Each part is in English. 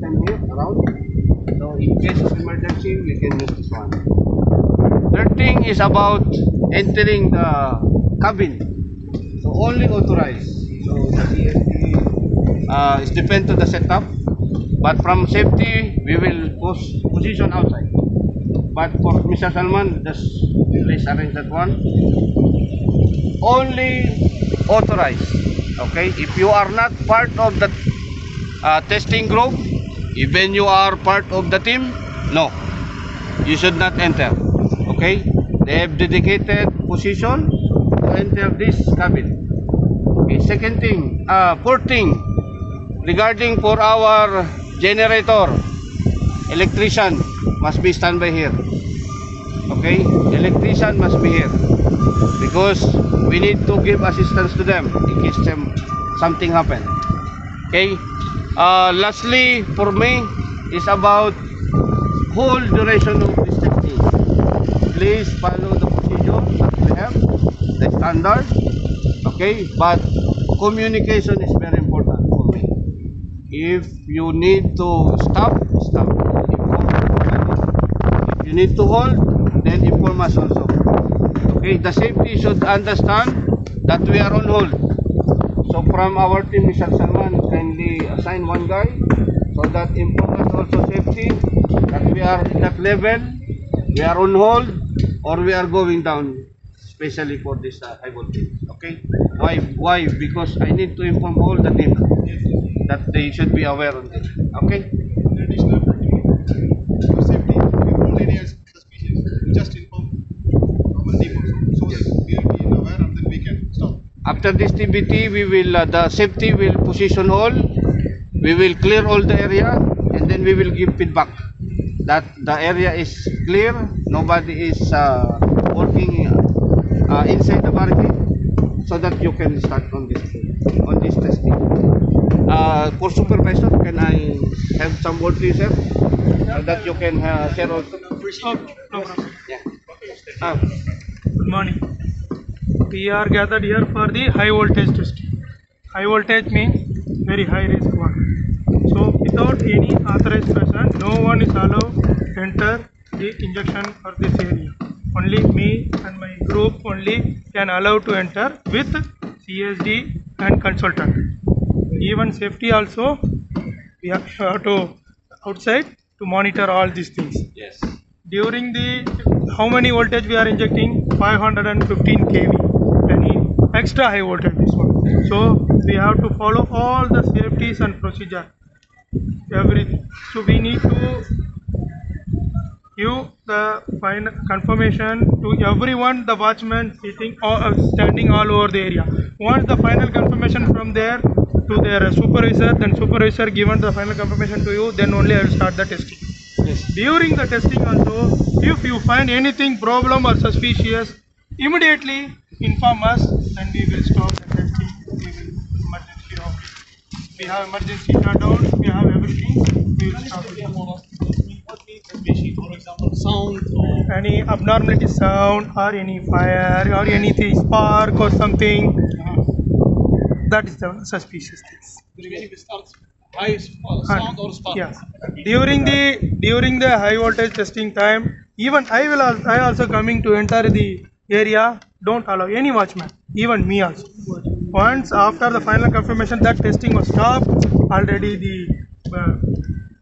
system here around. So in case of emergency, we can use this one. Third thing is about entering the cabin. So only authorized. So the CSD is depend to the setup. But from safety, we will position outside. But for Mr. Salman, just please arrange that one. Only authorized. Okay, if you are not part of the testing group, even you are part of the team, no, you should not enter. Okay, they have dedicated position to enter this cabin. Okay, second thing, fourth thing, regarding for our generator, electrician must be standby here. Okay, electrician must be here because we need to give assistance to them in case something happen. Okay, lastly for me is about whole duration of this technique. Please follow the procedure that we have, the standard. Okay, but communication is very important for me. If you need to stop, stop. If you need to hold, then inform us also. Okay, the safety should understand that we are on hold. So from our team, Mr. Salman, kindly assign one guy so that inform us also safety that we are in that level, we are on hold, or we are going down, especially for this high voltage. Okay, why? Because I need to inform all the team that they should be aware of it. Okay. Additional for safety, if you found any suspicious, just inform our team also. So yes, we will be aware and then we can stop. After this TBT, we will the safety will position all. We will clear all the area, and then we will give feedback that the area is clear. Nobody is working inside the barricade, so that you can start on this testing. For supervisor, can I have some word to you, sir? So that you can share also. No problem. Yeah. Good morning. We are gathered here for the high voltage testing. High voltage means very high risk one. So without any authorized person, no one is allowed to enter the injection or this area. Only me and my group only can allow to enter with CSD and consultant. Even safety also, we have to outside to monitor all these things. Yes. During the how many voltage we are injecting? 515 kV. Any extra high voltage this one. So we have to follow all the safeties and procedure. Everything. So we need to give the final confirmation to everyone, the watchman sitting or standing all over the area. Once the final confirmation from there to their supervisor, then supervisor given the final confirmation to you, then only I will start the testing. Yes. During the testing also, if you find anything problem or suspicious, immediately inform us and we will stop the testing. We will emergency off. We have emergency shutdown, we have everything, we will stop it. For example, sound or Any abnormality sound or any fire or anything spark or something, that is the suspicious things. if it starts high sound or spark. Yeah. During the high voltage testing time, even I also coming to enter the area. Don't allow any watchman, even me also. Once after the final confirmation that testing was stopped, already the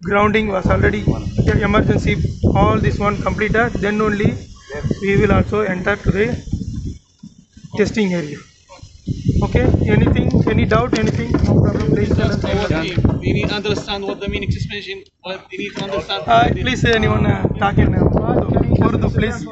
grounding was already the emergency. All this one completed. Then only we will also enter to the testing area. Okay. Anything? Any doubt? Anything? No problem. Please tell us. We need to understand what the meaning suspension. What we need to understand. Please anyone talk in Urdu, please.